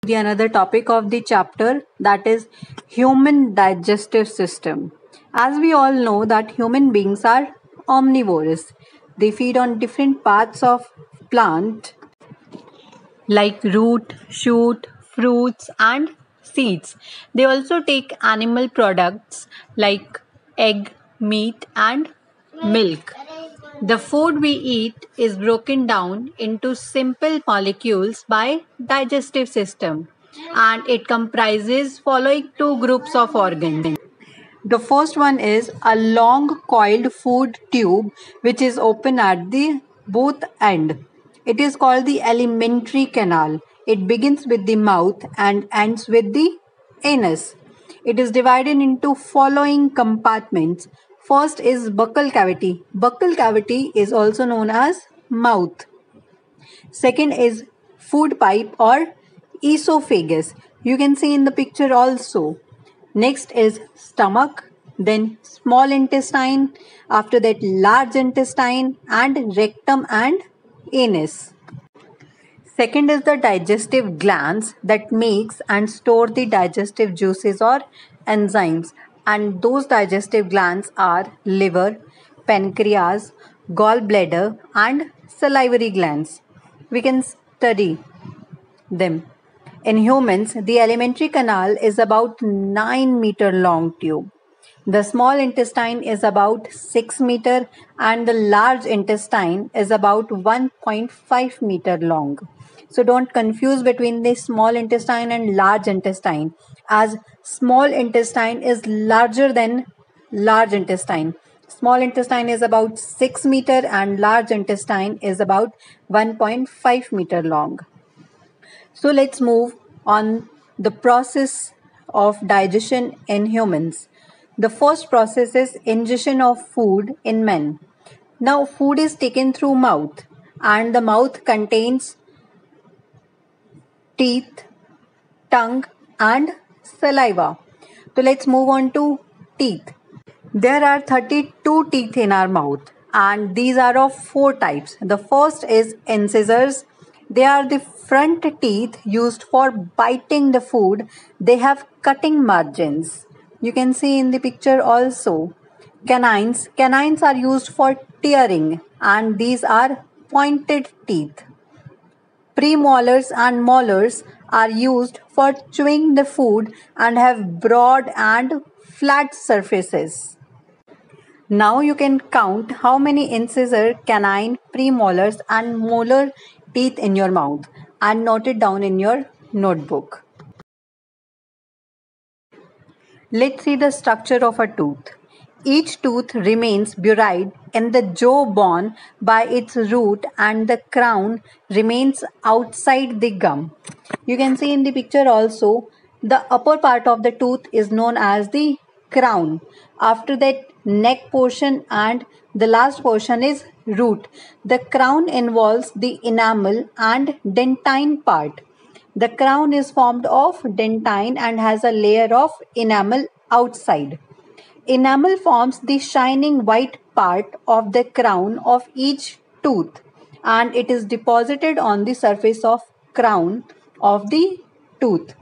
the another topic of the chapter, that is human digestive system. As we all know that human beings are omnivorous. They feed on different parts of plant like root, shoot, fruits and seeds. They also take animal products like egg, meat and milk. The food we eat is broken down into simple molecules by digestive system, and it comprises following two groups of organs. The first one is a long coiled food tube which is open at the both end. It is called the alimentary canal. It begins with the mouth and ends with the anus. It is divided into following compartments. First is buccal cavity. Buccal cavity is also known as mouth. Second is food pipe or esophagus. You can see in the picture also. Next is stomach, then small intestine, after that large intestine and rectum and anus. Second is the digestive glands that makes and store the digestive juices or enzymes, and those digestive glands are liver, pancreas, gallbladder and salivary glands. We can study them. In humans, the alimentary canal is about 9-meter long tube. The small intestine is about 6 meter and the large intestine is about 1.5 meter long. So don't confuse between the small intestine and large intestine, as small intestine is larger than large intestine. Small intestine is about 6 meter and large intestine is about 1.5 meter long. So let's move on the process of digestion in humans. The first process is ingestion of food in men. Now food is taken through mouth and the mouth contains teeth, tongue and saliva. So let's move on to teeth. There are 32 teeth in our mouth and these are of four types. The first is incisors. They are the front teeth used for biting the food. They have cutting margins. You can see in the picture also. Canines. Canines are used for tearing and these are pointed teeth. Premolars and molars are used for chewing the food and have broad and flat surfaces. Now you can count how many incisor, canine, premolars and molar teeth in your mouth and note it down in your notebook. Let's see the structure of a tooth. Each tooth remains buried in the jawbone by its root and the crown remains outside the gum. You can see in the picture also the upper part of the tooth is known as the crown. After that, neck portion and the last portion is root. The crown involves the enamel and dentine part. The crown is formed of dentine and has a layer of enamel outside. Enamel forms the shining white part of the crown of each tooth and it is deposited on the surface of crown of the tooth.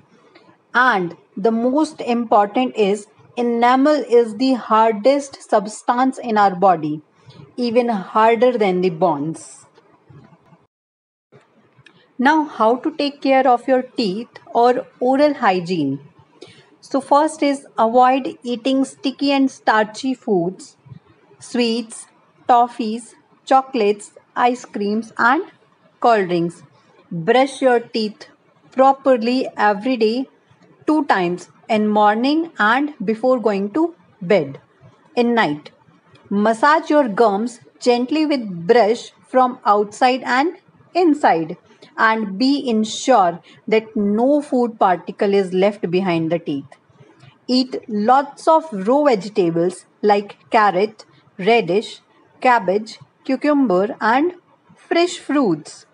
And the most important is enamel is the hardest substance in our body, even harder than the bones. Now, how to take care of your teeth or oral hygiene? So, first is avoid eating sticky and starchy foods, sweets, toffees, chocolates, ice creams, and cold drinks. Brush your teeth properly every day, two times in morning and before going to bed. In night, massage your gums gently with brush from outside and inside and be ensure that no food particle is left behind the teeth. Eat lots of raw vegetables like carrot, radish, cabbage, cucumber and fresh fruits.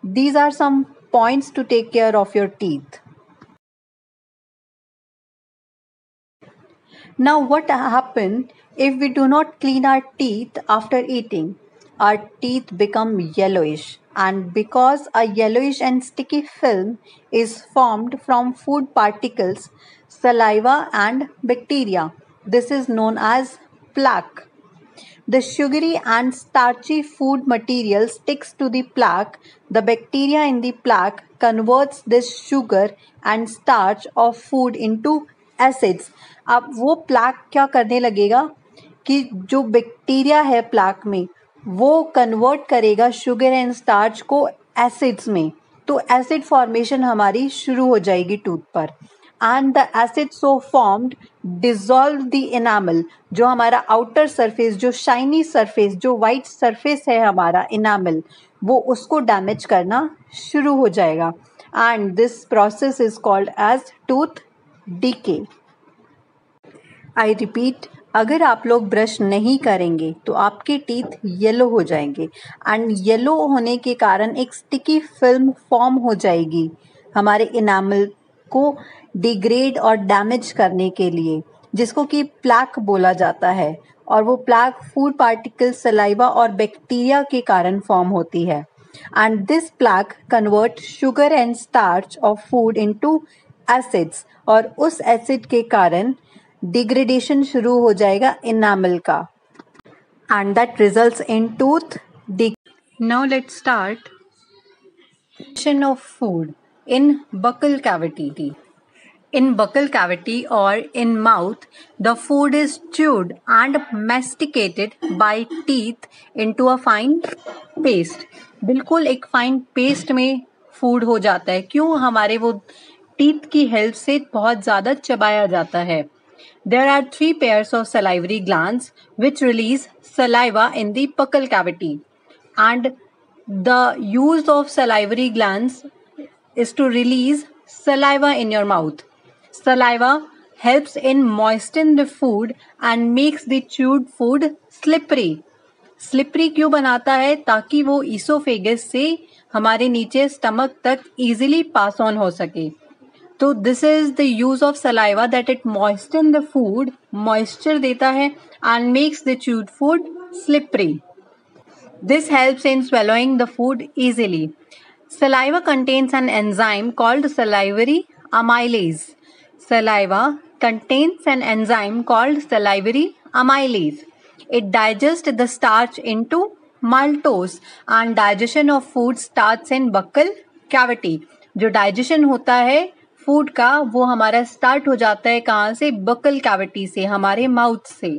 These are some points to take care of your teeth. Now, what happens if we do not clean our teeth after eating? our teeth become yellowish, and because a yellowish and sticky film is formed from food particles, saliva and bacteria, this is known as plaque. The sugary and starchy food material sticks to the plaque. The bacteria in the plaque converts this sugar and starch of food into acids. अब वो plaque क्या करने लगेगा कि जो bacteria है plaque में वो कन्वर्ट करेगा शुगर एंड स्टार्च को एसिड्स में, तो एसिड फॉर्मेशन हमारी शुरू हो जाएगी टूथ पर. And the acid so formed dissolve the enamel, जो हमारा आउटर सरफेस, जो शाइनी सरफेस, जो वाइट सरफेस है हमारा इनामल, वो उसको डैमेज करना शुरू हो जाएगा. And this process is called as tooth decay. I repeat, अगर आप लोग ब्रश नहीं करेंगे तो आपके टीथ येलो हो जाएंगे, एंड येलो होने के कारण एक स्टिकी फिल्म फॉर्म हो जाएगी हमारे इनामल को डिग्रेड और डैमेज करने के लिए, जिसको कि प्लैक बोला जाता है. और वो प्लैक फूड पार्टिकल, सलाइवा और बैक्टीरिया के कारण फॉर्म होती है. And this plaque convert sugar and starch of food into acids, और उस एसिड के कारण डिग्रेडेशन शुरू हो जाएगा इनामल का, and that results in tooth decay. Now let's start of food in buccal cavity. In buccal cavity or in mouth, the food is chewed and masticated by teeth into a fine paste. बिल्कुल एक fine paste में food हो जाता है. क्यों? हमारे वो teeth की हेल्प से बहुत ज़्यादा चबाया जाता है. There are 3 pairs of salivary glands which release saliva in the buccal cavity, and the use of salivary glands is to release saliva in your mouth. Saliva helps in moisten the food and makes the chewed food slippery. Slippery क्यों बनाता है? ताकि वो oesophagus से हमारे नीचे stomach तक easily pass on हो सके. तो this is the use of saliva, that it moisten the food, moisture देता है and makes the chewed food slippery. This helps in swallowing the food easily. Saliva contains an enzyme called salivary amylase. Saliva contains an enzyme called salivary amylase. It digests the starch into maltose, and digestion of food starts in buccal cavity. जो digestion होता है food का वो हमारा start हो जाता है कहाँ से? buccal cavity से, हमारे माउथ से.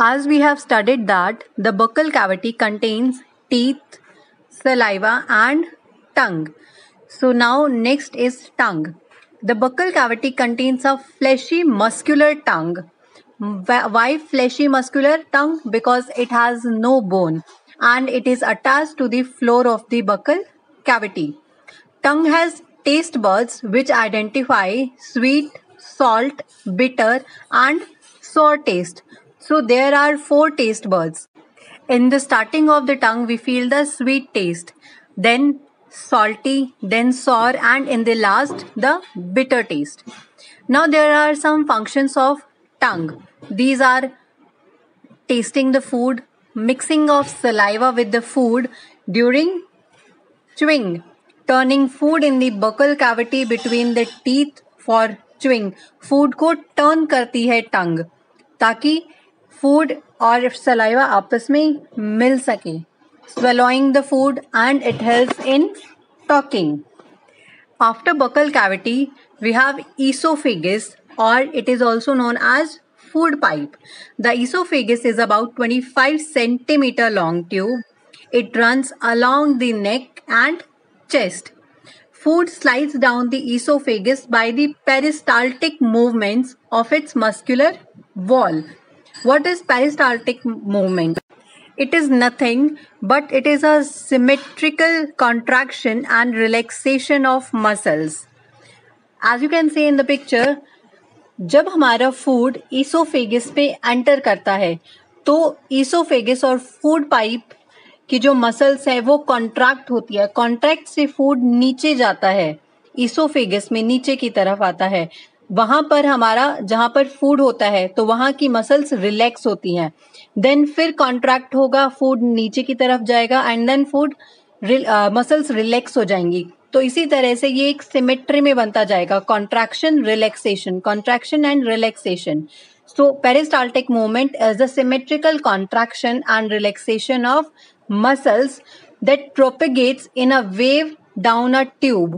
As we have studied that the buccal cavity contains teeth, saliva and tongue. So now next is tongue. The buccal cavity contains a fleshy muscular tongue. Why fleshy muscular tongue? Because it has no bone and it is attached to the floor of the buccal cavity. Tongue has taste buds which identify sweet, salt, bitter and sour taste. So there are 4 taste buds. In the starting of the tongue we feel the sweet taste, then salty, then sour, and in the last the bitter taste. Now there are some functions of tongue. These are tasting the food, mixing of saliva with the food during chewing, turning food in the buccal cavity between the teeth for chewing. Food को turn करती है tongue ताकि food और saliva आपस में मिल सके. Swallowing the food, and it helps in talking. After buccal cavity, we have esophagus, or it is also known as food pipe. The esophagus is about 25 centimeter long tube. It runs along the neck and chest. Food slides down the esophagus by the peristaltic movements of its muscular wall. What is peristaltic movement? It is nothing but it is a symmetrical contraction and relaxation of muscles. As you can see in the picture, जब हमारा food oesophagus पे enter करता है तो oesophagus और food pipe की जो muscles है वो कॉन्ट्रैक्ट होती है. कॉन्ट्रैक्ट से फूड नीचे जाता है, ईसोफेगस में नीचे की तरफ आता है. वहां पर हमारा जहां पर फूड होता है तो वहां की मसल्स रिलैक्स होती हैं, देन फिर कॉन्ट्रैक्ट होगा, फूड नीचे की तरफ जाएगा and then food muscles relax हो जाएंगी। तो इसी तरह से ये एक सिमेट्री में बनता जाएगा, contraction and relaxation. So peristaltic movement is the symmetrical contraction and relaxation of muscles that propagates in a wave down a tube.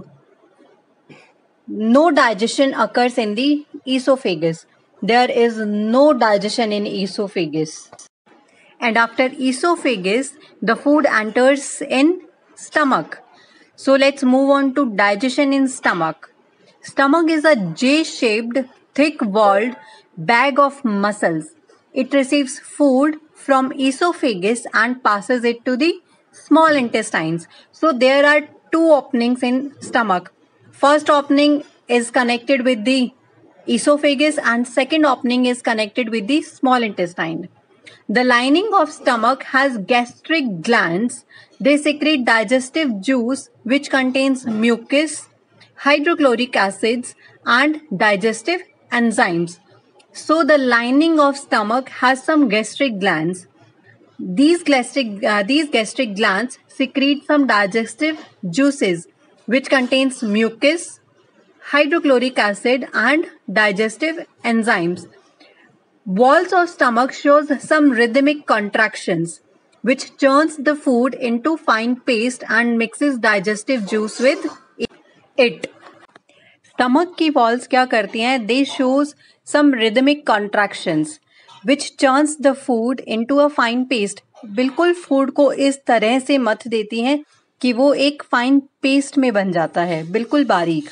No digestion occurs in the esophagus. There is no digestion in esophagus. And after esophagus, the food enters in stomach. So let's move on to digestion in stomach. Stomach is a J-shaped, thick-walled bag of muscles. It receives food from esophagus and passes it to the small intestines. So there are two openings in stomach. First opening is connected with the esophagus and second opening is connected with the small intestine. The lining of stomach has gastric glands. They secrete digestive juice which contains mucus, hydrochloric acids and digestive enzymes. So the lining of stomach has some gastric glands. These gastric glands secrete some digestive juices which contains mucus, hydrochloric acid and digestive enzymes. Walls of stomach shows some rhythmic contractions which churns the food into fine paste and mixes digestive juice with it. Stomach की walls क्या करती हैं? They shows some rhythmic contractions which churns the food into a fine paste. बिल्कुल food को इस तरह से मथ देती हैं कि वो एक फाइन पेस्ट में बन जाता है, बिल्कुल बारीक.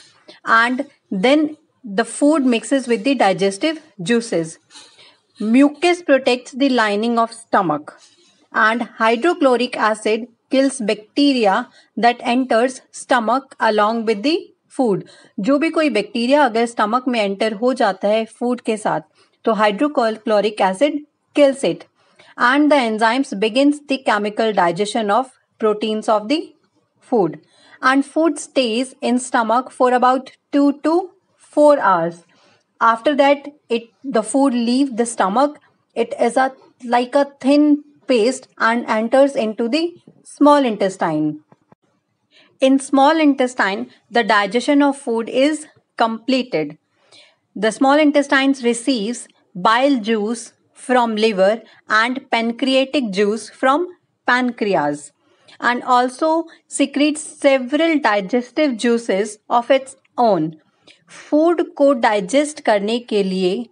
And then the food mixes with the digestive juices. Mucus protects the lining of stomach and hydrochloric acid kills bacteria that enters stomach along with the food. जो भी कोई बैक्टीरिया अगर स्टमक में एंटर हो जाता है फूड के साथ तो hydrochloric acid kills it and the enzymes begins the chemical digestion of proteins of the food and food stays in stomach for about 2 to 4 hours. After that the food leaves the stomach. It is like a thin paste and enters into the small intestine. In small intestine the digestion of food is completed. The small intestine receives bile juice from liver and pancreatic juice from pancreas and also secretes several digestive juices of its own. Food को digest करने के लिए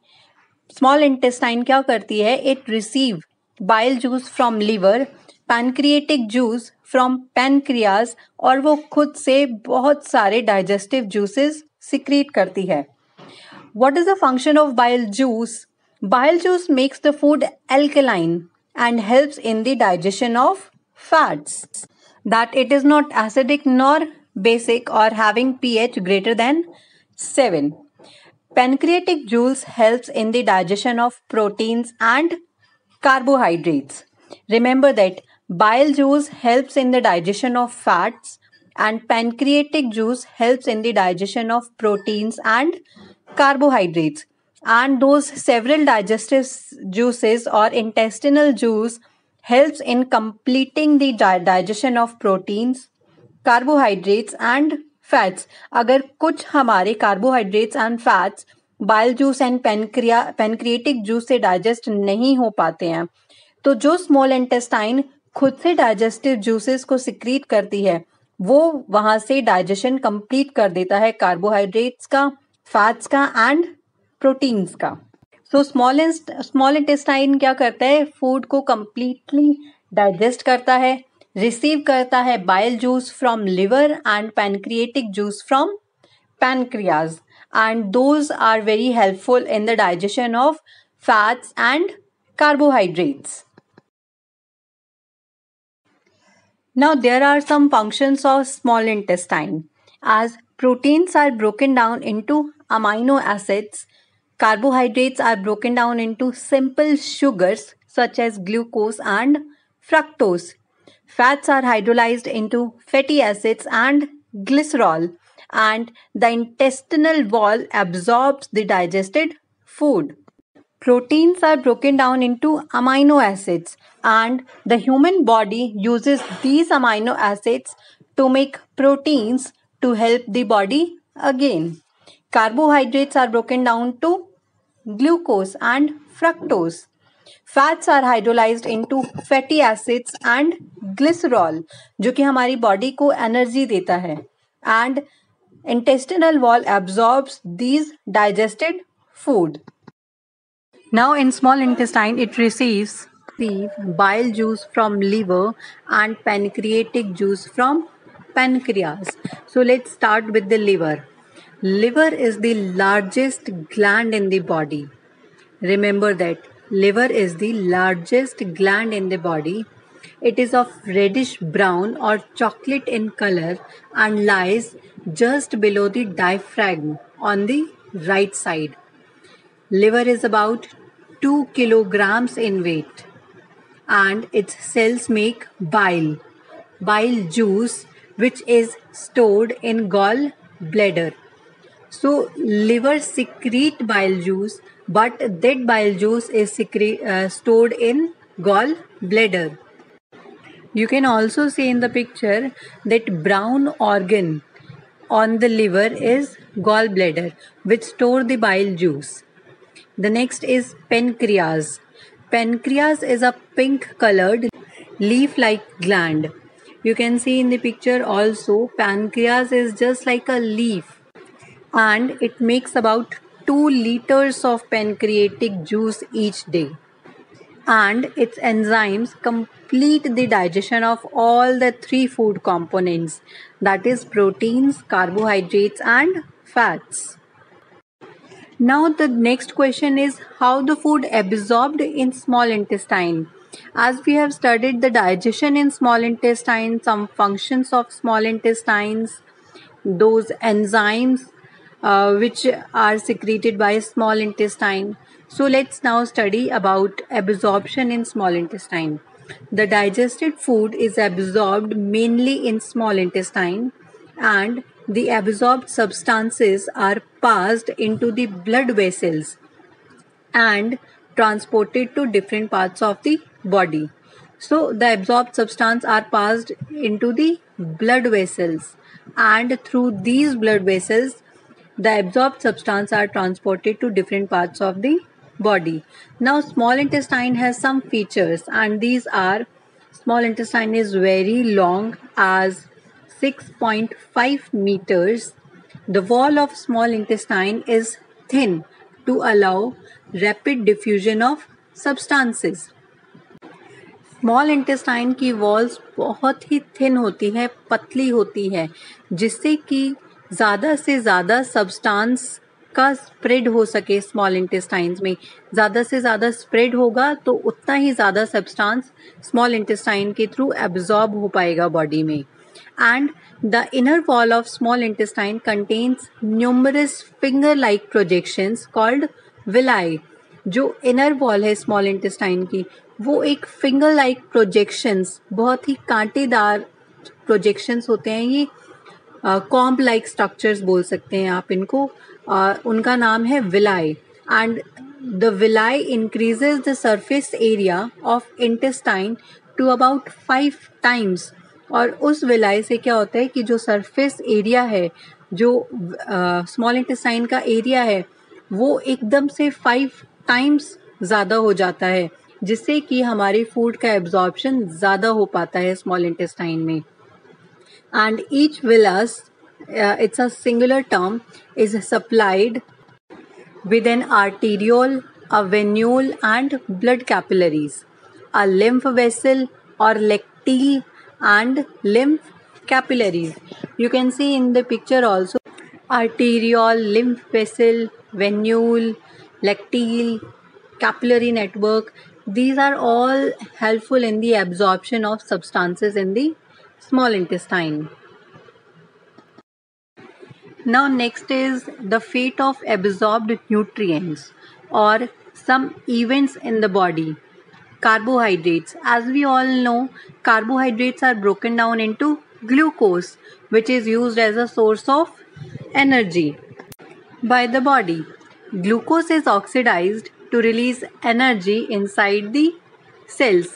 small intestine क्या करती है? It receive bile juice from liver, pancreatic juice from pancreas और वो खुद से बहुत सारे डाइजेस्टिव जूसेस सिक्रीट करती है. What is the function of bile juice? Bile juice makes the food alkaline and helps in the digestion of fats, that it is not acidic nor basic or having pH greater than 7. Pancreatic juice helps in the digestion of proteins and carbohydrates. Remember that bile juice helps in the digestion of fats and pancreatic juice helps in the digestion of proteins and carbohydrates. And those several digestive juices or intestinal juice helps in completing the digestion of proteins, carbohydrates and fats. अगर कुछ हमारे carbohydrates and fats bile juice and pancreatic juice से digest नहीं हो पाते हैं तो जो स्मॉल इंटेस्टाइन खुद से डाइजेस्टिव जूसेस को सिक्रीट करती है वो वहां से डाइजेशन कंप्लीट कर देता है कार्बोहाइड्रेट्स का, फैट्स का एंड प्रोटीन्स का. सो स्मॉल इंटेस्टाइन क्या करता है? फूड को कंप्लीटली डाइजेस्ट करता है, रिसीव करता है bile juice from liver and pancreatic juice from pancreas and those are very helpful in the digestion of fats and carbohydrates. Now there are some functions of small intestine. As proteins are broken down into amino acids, carbohydrates are broken down into simple sugars such as glucose and fructose. Fats are hydrolyzed into fatty acids and glycerol and the intestinal wall absorbs the digested food. Proteins are broken down into amino acids, and the human body uses these amino acids to make proteins to help the body again. Carbohydrates are broken down to glucose and fructose. Fats are hydrolyzed into fatty acids and glycerol, जो कि हमारी body को energy देता है. And intestinal wall absorbs these digested food. Now in small intestine it receives bile juice from liver and pancreatic juice from pancreas. So let's start with the liver. Liver is the largest gland in the body. Remember that liver is the largest gland in the body. It is of reddish brown or chocolate in color and lies just below the diaphragm on the right side. Liver is about 2 kilograms in weight and its cells make bile juice, which is stored in gallbladder. So liver secrete bile juice, but that bile juice is stored in gallbladder. You can also see in the picture that brown organ on the liver is gallbladder, which store the bile juice. The next is pancreas. Pancreas is a pink colored leaf-like gland. You can see in the picture also pancreas is just like a leaf and it makes about 2 liters of pancreatic juice each day. And its enzymes complete the digestion of all the 3 food components, that is proteins, carbohydrates and fats. Now the next question is how the food absorbed in small intestine. As we have studied the digestion in small intestine, some functions of small intestines, those enzymes which are secreted by small intestine. So let's now study about absorption in small intestine. The digested food is absorbed mainly in small intestine and the absorbed substances are passed into the blood vessels and transported to different parts of the body. So the absorbed substance are passed into the blood vessels and through these blood vessels the absorbed substance are transported to different parts of the body. Now small intestine has some features and these are small intestine is very long as 6.5 meters. The wall of small intestine is thin to allow rapid diffusion of substances. Small intestine की walls बहुत ही thin होती है, पतली होती है, जिससे कि ज़्यादा से ज़्यादा सब्सटेंस का स्प्रेड हो सके. स्मॉल इंटेस्टाइन्स में ज़्यादा से ज़्यादा स्प्रेड होगा तो उतना ही ज़्यादा सब्सटेंस स्मॉल इंटेस्टाइन के थ्रू एब्जॉर्ब हो पाएगा बॉडी में. And the inner wall of small intestine contains numerous finger-like projections called villi. जो inner wall है small intestine की वो एक finger-like projections, बहुत ही कांटेदार projections होते हैं. ये comb-like structures बोल सकते हैं आप इनको. उनका नाम है villi and the villi increases the surface area of intestine to about 5 times. और उस विलाई से क्या होता है कि जो सरफेस एरिया है, जो स्मॉल इंटेस्टाइन का एरिया है, वो एकदम से 5 टाइम्स ज़्यादा हो जाता है, जिससे कि हमारे फूड का एब्जॉर्प्शन ज़्यादा हो पाता है स्मॉल इंटेस्टाइन में. And each villous, it's a singular term, is supplied with an arteriole, a venule and blood capillaries, a lymph vessel or lacteal and lymph capillaries. You can see in the picture also arteriole, lymph vessel, venule, lacteal, capillary network. These are all helpful in the absorption of substances in the small intestine. Now next is the fate of absorbed nutrients or some events in the body. Carbohydrates. As we all know, carbohydrates are broken down into glucose, which is used as a source of energy by the body. Glucose is oxidized to release energy inside the cells,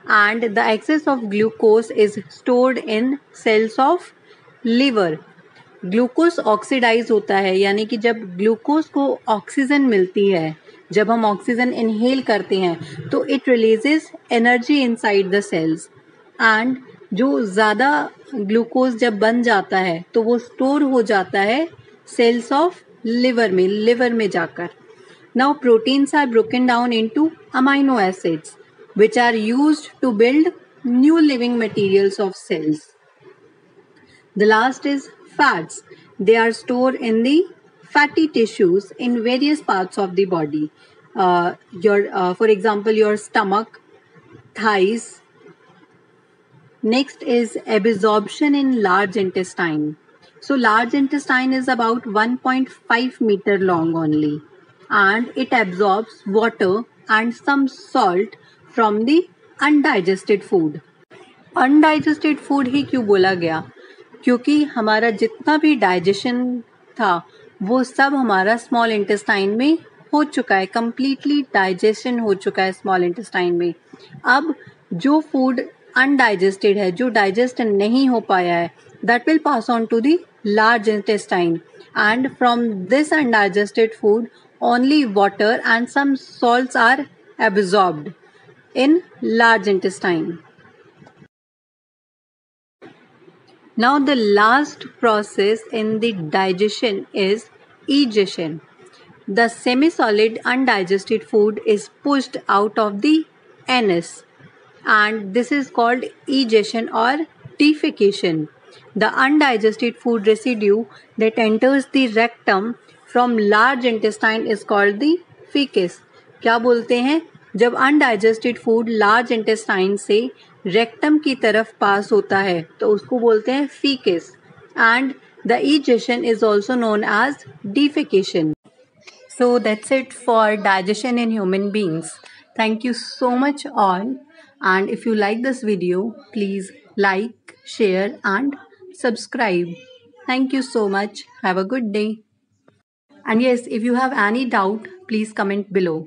and the excess of glucose is stored in cells of liver. Glucose oxidise होता है, यानी कि जब glucose को oxygen मिलती है, जब हम ऑक्सीजन इनहेल करते हैं तो it releases energy inside the cells, and जो ज़्यादा ग्लूकोज जब बन जाता है तो वो स्टोर हो जाता है सेल्स ऑफ लिवर में जाकर. Now proteins are broken down into amino acids which are used to build new living materials of cells. The last is fats. They are stored in the fatty tissues in various parts of the body. For example, your stomach, thighs. Next is absorption in large intestine. So large intestine is about 1.5 meter long only, and it absorbs water and some salt from the undigested food. Undigested food ही क्यों बोला गया? क्योंकि हमारा जितना भी digestion था वो सब हमारा स्मॉल इंटेस्टाइन में हो चुका है, कंप्लीटली डाइजेशन हो चुका है स्मॉल इंटेस्टाइन में. अब जो फूड अनडाइजेस्टेड है, जो डाइजेस्ट नहीं हो पाया है, that will pass on to the large intestine, and from this undigested food only water and some salts are absorbed in large intestine. Now the last process in the digestion is egestion. The semi-solid undigested food is pushed out of the anus, and this is called egestion or defecation. The undigested food residue that enters the rectum from large intestine is called the feces. क्या बोलते हैं? जब undigested food large intestine से rectum की तरफ pass होता है तो उसको बोलते हैं faeces, and the egestion is also known as defecation. So that's it for digestion in human beings. Thank you so much all, and if you like this video, please like, share and subscribe. Thank you so much. Have a good day. And yes, if you have any doubt, please comment below.